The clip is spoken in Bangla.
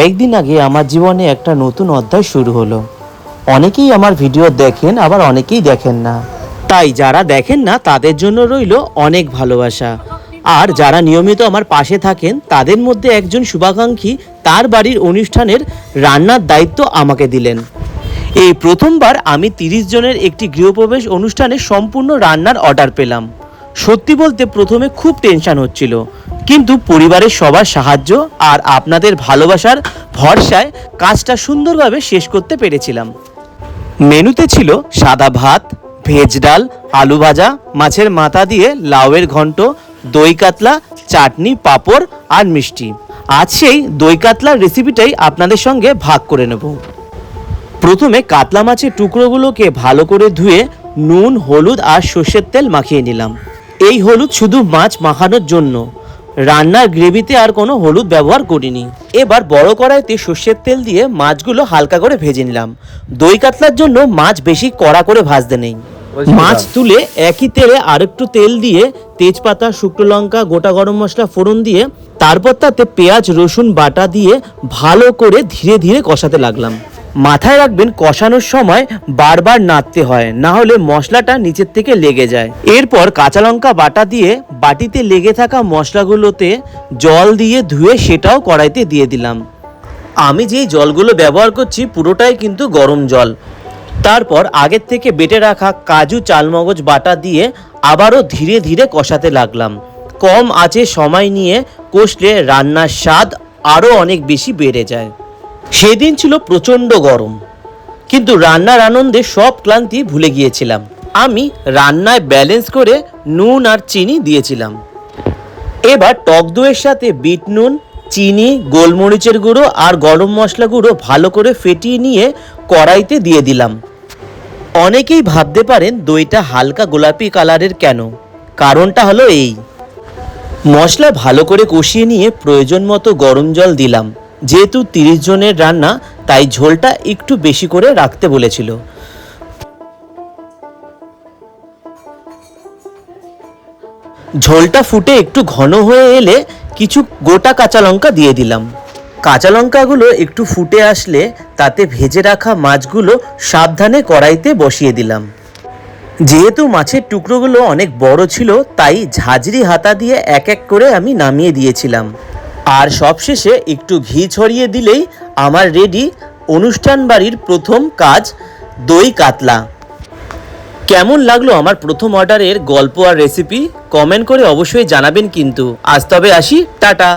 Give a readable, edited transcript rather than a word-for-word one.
কয়েকদিন আগে আমার জীবনে একটা নতুন অধ্যায় শুরু হলো। অনেকেই আমার ভিডিও দেখেন, আবার অনেকেই দেখেন না। তাই যারা দেখেন না তাদের জন্য রইল অনেক ভালোবাসা। আর যারা নিয়মিত আমার পাশে থাকেন তাদের মধ্যে একজন শুভাকাঙ্ক্ষী তার বাড়ির অনুষ্ঠানের রান্নার দায়িত্ব আমাকে দিলেন। এই প্রথমবার আমি 30 জনের একটি গৃহপ্রবেশ অনুষ্ঠানে সম্পূর্ণ রান্নার অর্ডার পেলাম। সত্যি বলতে প্রথমে খুব টেনশন হচ্ছিল, কিন্তু পরিবারের সবার সাহায্য আর আপনাদের ভালোবাসার ভরসায় কাজটা সুন্দরভাবে শেষ করতে পেরেছিলাম। মেনুতে ছিল সাদা ভাত, ভেজ ডাল, আলু ভাজা, মাছের মাথা দিয়ে লাউয়ের ঘন্ট, দই কাতলা, চাটনি, পাঁপড় আর মিষ্টি। আজ সেই দই কাতলার রেসিপিটাই আপনাদের সঙ্গে ভাগ করে নেব। প্রথমে কাতলা মাছের টুকরোগুলোকে ভালো করে ধুয়ে নুন, হলুদ আর সর্ষের তেল মাখিয়ে নিলাম। এই হলুদ শুধু মাছ মাখানোর জন্য, রান্নার গ্রেভিতে আর কোনো হলুদ ব্যবহার করিনি। এবার বড় কড়াইতে সর্ষের তেল দিয়ে মাছগুলো হালকা করে ভেজে নিলাম। দই কাতলার জন্য মাছ বেশি কড়া করে ভাজতে নেই। মাছ তুলে একই তেলে আরেকটু তেল দিয়ে তেজপাতা, শুকনো লঙ্কা, গোটা গরম মশলা ফোড়ন দিয়ে তারপর তাতে পেঁয়াজ রসুন বাটা দিয়ে ভালো করে ধীরে ধীরে কষাতে লাগলাম। মাথায় রাখবেন, কষানোর সময় বারবার নাড়তে হয়, না হলে মশলাটা নিচের থেকে লেগে যায়। এরপর কাঁচা লঙ্কা বাটা দিয়ে বাটিতে লেগে থাকা মশলাগুলোতে জল দিয়ে ধুয়ে সেটাও কড়াইতে দিয়ে দিলাম। আমি যেই জলগুলো ব্যবহার করছি পুরোটাই কিন্তু গরম জল। তারপর আগের থেকে বেটে রাখা কাজু চালমগজ বাটা দিয়ে আবারও ধীরে ধীরে কষাতে লাগলাম। কম আঁচে সময় নিয়ে কষলে রান্নার স্বাদ আরও অনেক বেশি বেড়ে যায়। সেদিন ছিল প্রচণ্ড গরম, কিন্তু রান্নার আনন্দে সব ক্লান্তি ভুলে গিয়েছিলাম। আমি রান্নায় ব্যালেন্স করে নুন আর চিনি দিয়েছিলাম। এবার টক দইয়ের সাথে বিট নুন, চিনি, গোলমরিচের গুঁড়ো আর গরম মশলা গুঁড়ো ভালো করে ফেটিয়ে নিয়ে কড়াইতে দিয়ে দিলাম। অনেকেই ভাবতে পারেন দইটা হালকা গোলাপি কালারের কেন? কারণটা হলো এই, মশলা ভালো করে কষিয়ে নিয়ে প্রয়োজন মতো গরম জল দিলাম। যেহেতু 30 জনের রান্না, তাই ঝোলটা একটু বেশি করে রাখতে বলেছিল। ঝোলটা ফুটে একটু ঘন হয়ে এলে কিছু গোটা কাঁচা লঙ্কা দিয়ে দিলাম। কাঁচা লঙ্কাগুলো একটু ফুটে আসলে তাতে ভেজে রাখা মাছগুলো সাবধানে কড়াইতে বসিয়ে দিলাম। যেহেতু মাছের টুকরোগুলো অনেক বড় ছিল, তাই ঝাঁঝরি হাতা দিয়ে এক এক করে আমি নামিয়ে দিয়েছিলাম। আর সবশেষে একটু ঘি ছড়িয়ে দিলেই আমার রেডি অনুষ্ঠান বাড়ির প্রথম কাজ, দই কাতলা। কেমন লাগলো আমার প্রথম অর্ডারের গল্প আর রেসিপি? কমেন্ট করে অবশ্যই জানাবেন কিন্তু। আজ তবে আসি, টাটা।